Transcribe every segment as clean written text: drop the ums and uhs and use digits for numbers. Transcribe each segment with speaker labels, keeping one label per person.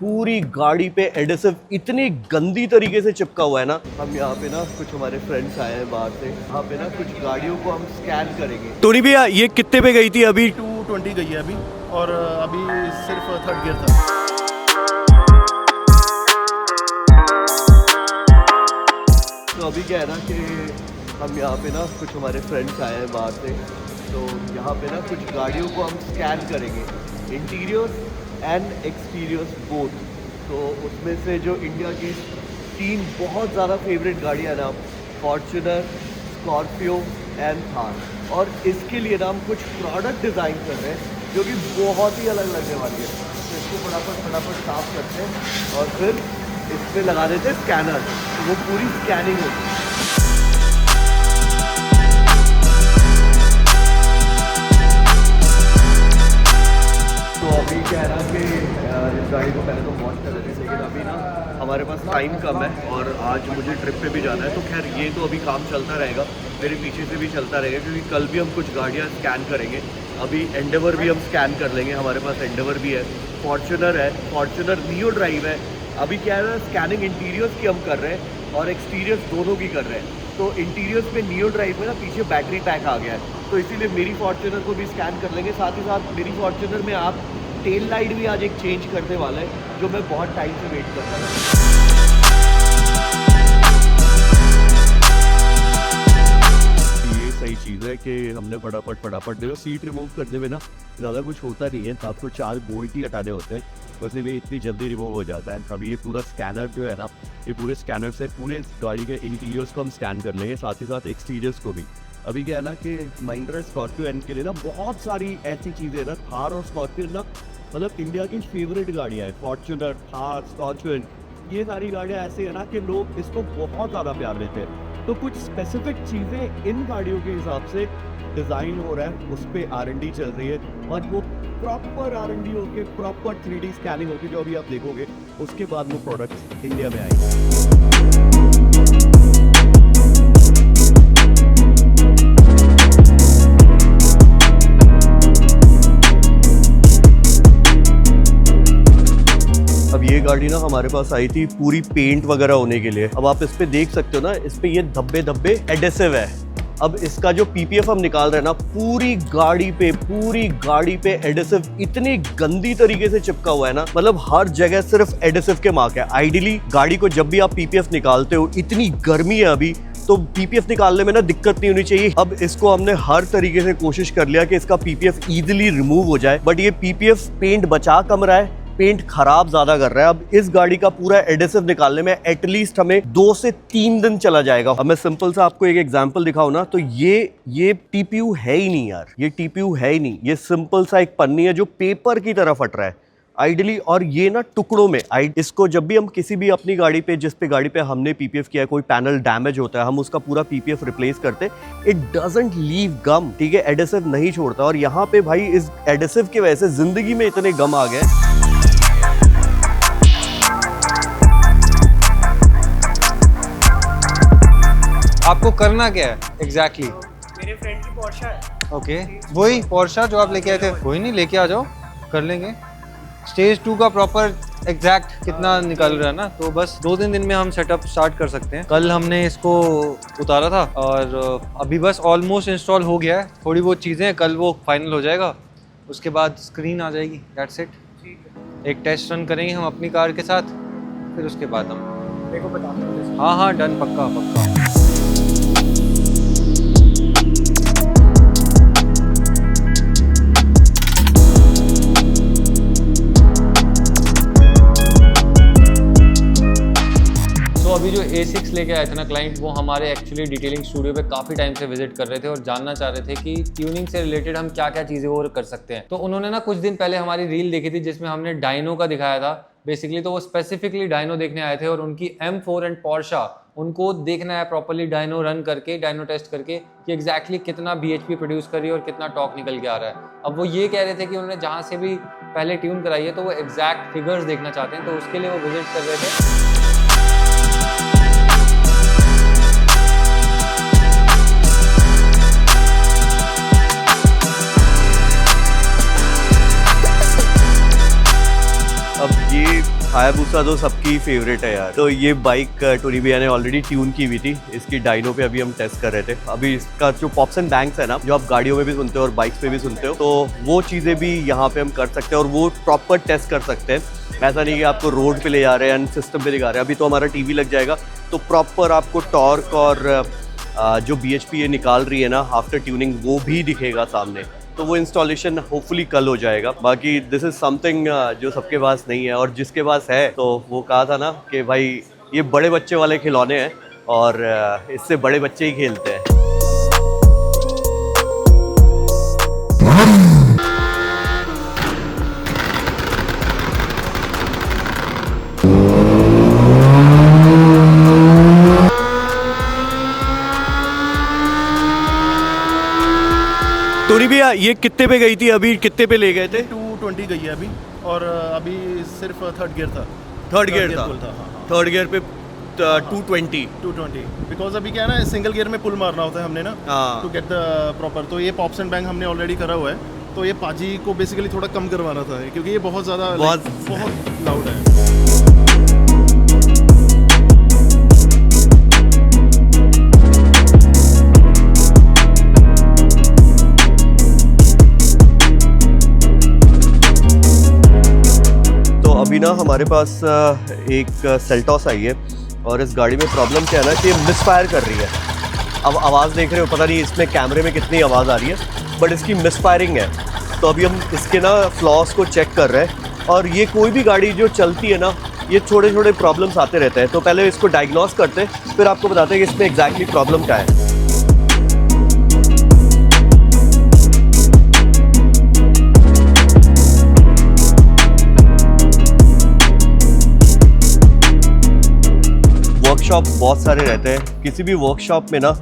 Speaker 1: पूरी गाड़ी पे एडेसिव इतनी गंदी तरीके से चिपका हुआ है ना। हम यहाँ पे ना कुछ हमारे फ्रेंड्स आए हैं बाहर से, यहाँ पे ना कुछ गाड़ियों को हम स्कैन करेंगे। टोनी भैया ये कितने पे गई थी अभी?
Speaker 2: 220 गई है अभी, और अभी सिर्फ थर्ड गियर था।
Speaker 1: तो अभी क्या है ना कि हम यहाँ पे ना कुछ हमारे फ्रेंड्स आए हैं बाहर से, तो यहाँ पे ना कुछ गाड़ियों को हम स्कैन करेंगे, इंटीरियर्स एंड एक्सटीरियर्स बोथ। तो उसमें से जो इंडिया की 3 बहुत ज़्यादा फेवरेट गाड़ियाँ ना, फॉर्च्यूनर, स्कॉर्पियो एंड थार, और इसके लिए ना हम कुछ प्रोडक्ट डिज़ाइन कर रहे हैं जो कि बहुत ही अलग लगने वाली है। तो इसको फटाफट साफ करते हैं और फिर इस पर लगा देते हैं स्कैनर, तो वो पूरी स्कैनिंग होती है। तो अभी क्या है ना कि इस गाड़ी को पहले तो वॉश कर लेते हैं, लेकिन अभी ना हमारे पास टाइम कम है और आज मुझे ट्रिप पे भी जाना है। तो खैर ये तो अभी काम चलता रहेगा, मेरे पीछे से भी चलता रहेगा, क्योंकि कल भी हम कुछ गाड़ियाँ स्कैन करेंगे। अभी एंडेवर भी हम स्कैन कर लेंगे, हमारे पास एंडेवर भी है, फॉर्च्यूनर है, फॉर्च्यूनर नियो ड्राइव है। अभी क्या है ना, स्कैनिंग इंटीरियर्स की हम कर रहे हैं और एक्सटीरियर्स दोनों की कर रहे हैं। तो इंटीरियर्स में नियो ड्राइव में ना पीछे बैटरी पैक आ गया है, तो इसीलिए मेरी फॉर्च्यूनर को भी स्कैन कर लेंगे। साथ ही साथ मेरी फॉर्च्यूनर में आप टेल लाइट भी आज एक चेंज करने वाला है, जो मैं बहुत टाइम से वेट कर रहा था। ये सही चीज़ है कि हमने फटाफट देखो, सीट रिमूव करने में ना ज़्यादा कुछ होता नहीं है, आपको 4 बोल्ट ही हटाने होते हैं, बस ये इतनी जल्दी रिमूव हो जाता है। अभी ये पूरा स्कैनर जो है ना, ये पूरे स्कैनर से पूरे गाड़ी के इंटीरियर्स को हम स्कैन कर लेंगे, साथ ही साथ एक्सटीरियर्स को भी। अभी क्या है ना कि महिंद्रा स्कॉर्पियो एन के लिए ना बहुत सारी ऐसी चीज़ें ना, थार और स्कॉर्पियो ना मतलब इंडिया की फेवरेट गाड़ियाँ हैं। फॉर्च्यूनर, थार, स्कॉर्पियो, ये सारी गाड़ियाँ ऐसी है ना कि लोग इसको बहुत ज़्यादा प्यार देते हैं। तो कुछ स्पेसिफिक चीज़ें इन गाड़ियों के हिसाब से डिज़ाइन हो रहा है, उस पर R&D चल रही है, और वो प्रॉपर R&D होके प्रॉपर 3D स्कैनिंग होगी, जो अभी आप देखोगे, उसके बाद वो प्रोडक्ट्स इंडिया में आएंगे। अब ये गाड़ी ना हमारे पास आई थी पूरी पेंट वगैरह होने के लिए। अब आप इस पे देख सकते हो ना, इस पे ये धब्बे एडेसिव है। अब इसका जो PPF हम निकाल रहे हैं ना, पूरी गाड़ी पे एडेसिव इतनी गंदी तरीके से चिपका हुआ है ना, मतलब हर जगह सिर्फ एडेसिव के मार्क है। आइडियली गाड़ी को जब भी आप PPF निकालते हो, इतनी गर्मी है अभी, तो PPF निकालने में ना दिक्कत नहीं होनी चाहिए। अब इसको हमने हर तरीके से कोशिश कर लिया कि इसका PPF इजीली रिमूव हो जाए, बट ये PPF पेंट बचा कम रहा है, पेंट खराब ज्यादा कर रहा है। अब इस गाड़ी का पूरा एडेसिव निकालने में एटलीस्ट हमें 2 से 3 दिन चला जाएगा। अब मैं सिंपल सा आपको एक एग्जांपल दिखाऊं ना, तो ये TPU है ही नहीं यार, ये TPU है ही नहीं, ये सिंपल सा एक पन्नी है जो पेपर की तरह फट रहा है आइडियली, और ये ना टुकड़ों में। इसको जब भी हम किसी भी अपनी गाड़ी पे, जिस पे गाड़ी पे हमने PPF किया है, कोई पैनल डैमेज होता है, हम उसका पूरा PPF रिप्लेस करते, इट डजंट लीव गम, ठीक है, एडेसिव नहीं छोड़ता। और यहाँ पे भाई इस एडेसिव की वजह से जिंदगी में इतने गम आ गए।
Speaker 3: आपको करना क्या है एग्जैक्टली?
Speaker 4: मेरे फ्रेंड की पोर्शा है।
Speaker 3: ओके, वही पोर्शा जो आप लेके आए थे, कोई नहीं, लेके आ जाओ, कर लेंगे। स्टेज 2 का प्रॉपर एग्जैक्ट कितना निकल रहा है ना, तो बस 2-3 दिन में हम सेटअप स्टार्ट कर सकते हैं। कल हमने इसको उतारा था और अभी बस ऑलमोस्ट इंस्टॉल हो गया है। थोड़ी बहुत चीज़ें, कल वो फाइनल हो जाएगा, उसके बाद स्क्रीन आ जाएगी, दैट्स इट। एक टेस्ट रन करेंगे हम अपनी कार के साथ, फिर उसके बाद हम
Speaker 4: मेरे को बता दो।
Speaker 3: हाँ डन, पक्का। तो अभी जो A6 लेके आए थे ना क्लाइंट, वो हमारे एक्चुअली डिटेलिंग स्टूडियो पे काफ़ी टाइम से विजिट कर रहे थे और जानना चाह रहे थे कि ट्यूनिंग से रिलेटेड हम क्या क्या चीज़ें और कर सकते हैं। तो उन्होंने ना कुछ दिन पहले हमारी रील देखी थी जिसमें हमने डायनो का दिखाया था बेसिकली। तो वो स्पेसिफिकली डायनो देखने आए थे और उनकी M4 एंड पोर्शा उनको देखना है प्रॉपरली, डायनो रन करके, डायनो टेस्ट करके कि एग्जैक्टली कितना BHP प्रोड्यूस कर रही है और कितना टॉर्क निकल के आ रहा है। अब वो ये कह रहे थे कि उन्होंने जहाँ से भी पहले ट्यून कराई है, तो वो एग्जैक्ट फिगर्स देखना चाहते हैं, तो उसके लिए वो विजिट कर रहे थे।
Speaker 1: अब ये हायाबुसा तो सबकी फेवरेट है यार। तो ये बाइक टोनी भैया ने ऑलरेडी ट्यून की हुई थी, इसकी डाइनो पे अभी हम टेस्ट कर रहे थे। अभी इसका जो पॉप्स एंड बैंग्स है ना, जो आप गाड़ियों में भी सुनते हो और बाइक्स पे भी सुनते हो, तो वो चीज़ें भी यहाँ पे हम कर सकते हैं और वो प्रॉपर टेस्ट कर सकते हैं। ऐसा नहीं कि आपको रोड पे ले जा रहे हैं एंड सिस्टम पे दिखा रहे हैं। अभी तो हमारा टीवी लग जाएगा तो प्रॉपर आपको टॉर्क और जो BHP ये निकाल रही है ना आफ्टर ट्यूनिंग, वो भी दिखेगा सामने। तो वो इंस्टॉलेशन होपफुली कल हो जाएगा। बाकी दिस इज़ समथिंग जो सबके पास नहीं है, और जिसके पास है तो वो कहा था ना कि भाई ये बड़े बच्चे वाले खिलौने हैं और इससे बड़े बच्चे ही खेलते हैं। टोनी भैया ये कितने पे गई थी, अभी कितने पे ले गए थे?
Speaker 2: 220 गई है अभी, और अभी सिर्फ थर्ड गियर था।
Speaker 1: थर्ड गियर था,
Speaker 2: पुल था। हाँ,
Speaker 1: थर्ड गियर पे 220।
Speaker 2: बिकॉज अभी क्या है ना, सिंगल गियर में पुल मारना होता है हमने ना,
Speaker 1: हाँ।
Speaker 2: To get the proper. तो ये पॉप्स एंड बैंग हमने ऑलरेडी करा हुआ है, तो ये पाजी को बेसिकली थोड़ा कम करवाना था, क्योंकि ये बहुत ज़्यादा बहुत लाउड है।
Speaker 1: अभी ना हमारे पास एक सेल्टॉस आई है और इस गाड़ी में प्रॉब्लम क्या है ना कि मिसफायर कर रही है। अब आवाज़ देख रहे हो, पता नहीं इसमें कैमरे में कितनी आवाज़ आ रही है, बट इसकी मिसफायरिंग है। तो अभी हम इसके ना फ्लॉस को चेक कर रहे हैं, और ये कोई भी गाड़ी जो चलती है ना, ये छोटे छोटे प्रॉब्लम्स आते रहते हैं। तो पहले इसको डायग्नोस करते हैं, फिर आपको बताते हैं कि इसमें एग्जैक्टली प्रॉब्लम क्या है। वर्कशॉप बहुत सारे रहते हैं, किसी भी वर्कशॉप में ना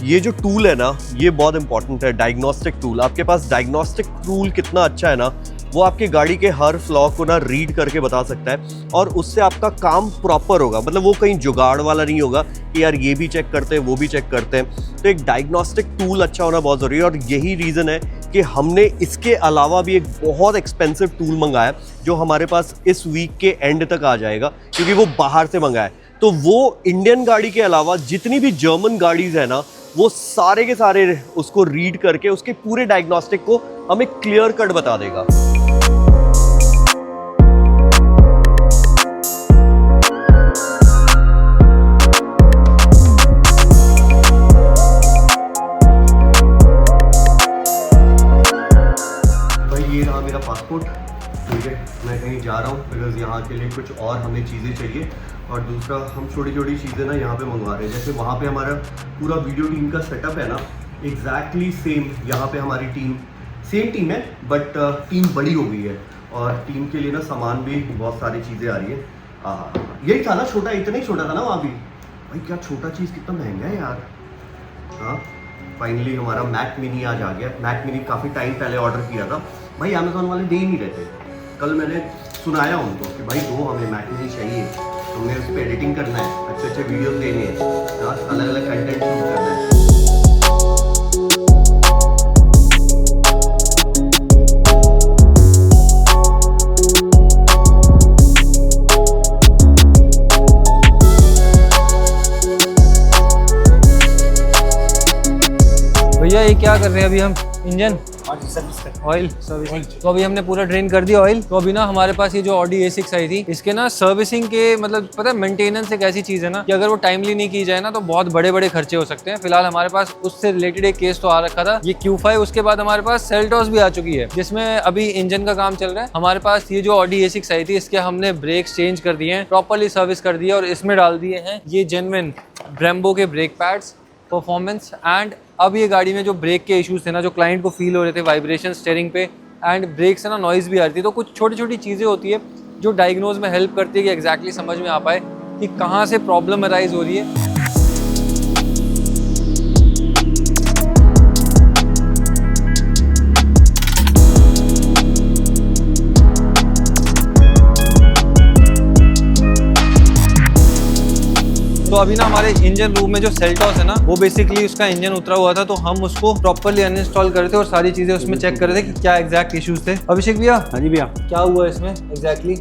Speaker 1: ये जो टूल है ना, ये बहुत इंपॉर्टेंट है, डायग्नोस्टिक टूल। आपके पास डायग्नोस्टिक टूल कितना अच्छा है ना, वो आपकी गाड़ी के हर फ्लॉ को ना रीड करके बता सकता है, और उससे आपका काम प्रॉपर होगा। मतलब वो कहीं जुगाड़ वाला नहीं होगा कि यार ये भी चेक करते हैं वो भी चेक करते हैं। तो एक डायग्नोस्टिक टूल अच्छा होना बहुत ज़रूरी है, और यही रीज़न है कि हमने इसके अलावा भी एक बहुत एक्सपेंसिव टूल मंगाया जो हमारे पास इस वीक के एंड तक आ जाएगा, क्योंकि वो बाहर से मंगाया है। तो वो इंडियन गाड़ी के अलावा जितनी भी जर्मन गाड़ीज़ है ना, वो सारे के सारे उसको रीड करके उसके पूरे डायग्नोस्टिक को हमें क्लियर कट बता देगा। भाई ये रहा मेरा पासपोर्ट, ठीक है। मैं कहीं जा रहा हूँ बिकॉज यहाँ के लिए कुछ और हमें चीज़ें चाहिए, और दूसरा हम छोटी छोटी चीज़ें ना यहाँ पे मंगवा रहे हैं। जैसे वहाँ पे हमारा पूरा वीडियो टीम का सेटअप है ना, एग्जैक्टली सेम यहाँ पे हमारी सेम टीम है, बट टीम बड़ी हो गई है, और टीम के लिए ना सामान भी बहुत सारी चीज़ें आ रही है। यही था ना छोटा, इतना ही छोटा था ना वहाँ भी। भाई क्या छोटा चीज़ कितना महंगा है यार। हाँ, फाइनली हमारा मैक मिनी आज आ गया। मैक मिनी काफ़ी टाइम पहले ऑर्डर किया था, भाई अमेज़ॉन वाले दे ही नहीं रहे थे। कल मैंने सुनाया उनको कि भाई दो, हमें मैक मिनी चाहिए, हमें उस पर एडिटिंग करना है, अच्छे अच्छे वीडियोस देने हैं, अलग अलग कंटेंट शूट करना है।
Speaker 3: भैया ये क्या कर रहे हैं अभी हम? Engine oil servicing. तो अभी हमने पूरा ड्रेन कर दिया ऑयल। तो अभी ना हमारे पास ये जो ऑडी A6 आई थी, इसके ना सर्विसिंग के मतलब पता है, मेंटेनेंस एक ऐसी चीज है ना कि अगर वो टाइमली नहीं की जाए ना तो बहुत बड़े बड़े खर्चे हो सकते हैं। फिलहाल हमारे पास उससे रिलेटेड एक केस तो आ रखा था, ये Q5। उसके बाद हमारे पास सेल्टॉस भी आ चुकी है, जिसमें अभी इंजन का काम चल रहा है। हमारे पास ये जो ऑडी A6 आई थी, इसके हमने ब्रेक्स चेंज कर दिए हैं, प्रॉपरली सर्विस कर दिया, और इसमें डाल दिए हैं ये जेन्युइन ब्रेम्बो के ब्रेक पैड्स, परफॉर्मेंस। एंड अब ये गाड़ी में जो ब्रेक के इश्यूज थे ना, जो क्लाइंट को फील हो रहे थे, वाइब्रेशन स्टीयरिंग पे एंड ब्रेक से ना नॉइज़ भी आ रही थी। तो कुछ छोटी छोटी चीज़ें होती है जो डायग्नोज में हेल्प करती है कि एग्जैक्टली समझ में आ पाए कि कहाँ से प्रॉब्लम अराइज हो रही है। तो अभी ना हमारे इंजन रूम में जो सेल्टॉस है ना, वो बेसिकली उसका इंजन उतरा हुआ था, तो हम उसको प्रॉपर्ली अनइंस्टॉल कर रहे थे और सारी चीजें उसमें चेक कर रहे थे कि क्या एग्जैक्ट इश्यूज थे। अभिषेक भैया।
Speaker 4: हाँ जी भैया।
Speaker 3: क्या हुआ इसमें एग्जैक्टली?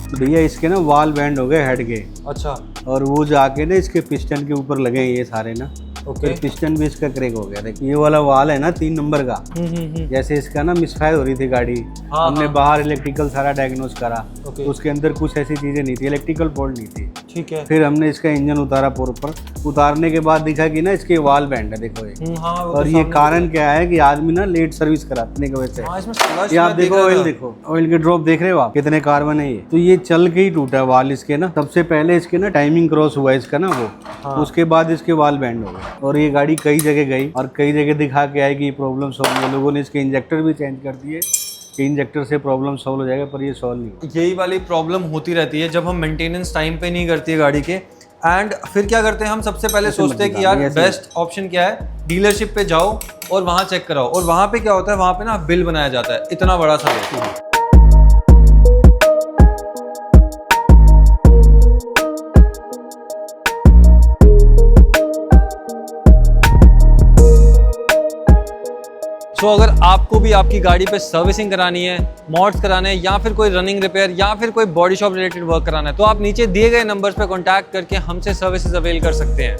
Speaker 5: भैया इसके ना वाल बैंड हो गए हेड के,
Speaker 3: अच्छा
Speaker 5: और वो जाके ना इसके पिस्टन के ऊपर लगे हैं ये सारे ना,
Speaker 3: ओके।
Speaker 5: फिर पिस्टन भी इसका क्रैक हो गया। देखिए ये वाला वाल है ना 3 नंबर का, जैसे इसका ना मिसफायर हो रही थी गाड़ी, हमने बाहर इलेक्ट्रिकल सारा डायग्नोस करा,
Speaker 3: ओके।
Speaker 5: उसके अंदर कुछ ऐसी चीजें नहीं थी, इलेक्ट्रिकल फॉल्ट नहीं थी।
Speaker 3: ठीक है।
Speaker 5: फिर हमने इसका इंजन उतारा प्रॉपर, उतारने के बाद दिखा कि ना इसके वाल बैंड है, देखो ये।
Speaker 3: हाँ, वो
Speaker 5: और
Speaker 3: तो
Speaker 5: ये
Speaker 3: सामने
Speaker 5: कारण क्या है कि आदमी ना लेट सर्विस कराने की वजह से।
Speaker 3: हाँ, इसमें flush
Speaker 5: ये आप
Speaker 3: मैं
Speaker 5: देखो
Speaker 3: देख रहा
Speaker 5: ऑयल,
Speaker 3: था।
Speaker 5: देखो ऑयल के ड्रॉप देख रहे हो आप, कितने कार्बन है ये। तो ये चल के ही टूटा है वाल इसके ना, सबसे पहले इसके ना टाइमिंग क्रॉस हुआ इसका ना वो, उसके बाद इसके वाल बैंड हो गए। और ये गाड़ी कई जगह गई और कई जगह दिखा के आई कि ये प्रॉब्लम सॉल्व है। लोगों ने इसके इंजेक्टर भी चेंज कर दिए कि इंजेक्टर से प्रॉब्लम सॉल्व हो जाएगा, पर ये सॉल्व नहीं हुआ।
Speaker 3: यही वाली प्रॉब्लम होती रहती है जब हम मेंटेनेंस टाइम पे नहीं करती है गाड़ी के। एंड फिर क्या करते हैं हम, सबसे पहले सोचते हैं कि यार बेस्ट ऑप्शन क्या है, डीलरशिप पे जाओ और वहाँ चेक कराओ। और वहाँ पे क्या होता है, वहाँ पे ना बिल बनाया जाता है इतना बड़ा सा बिल। सो अगर आपको भी आपकी गाड़ी पे सर्विसिंग करानी है, मॉड्स कराने हैं, या फिर कोई रनिंग रिपेयर या फिर कोई बॉडी शॉप रिलेटेड वर्क कराना है, तो आप नीचे दिए गए नंबर्स पे कांटेक्ट करके हमसे सर्विसेज अवेल कर सकते हैं।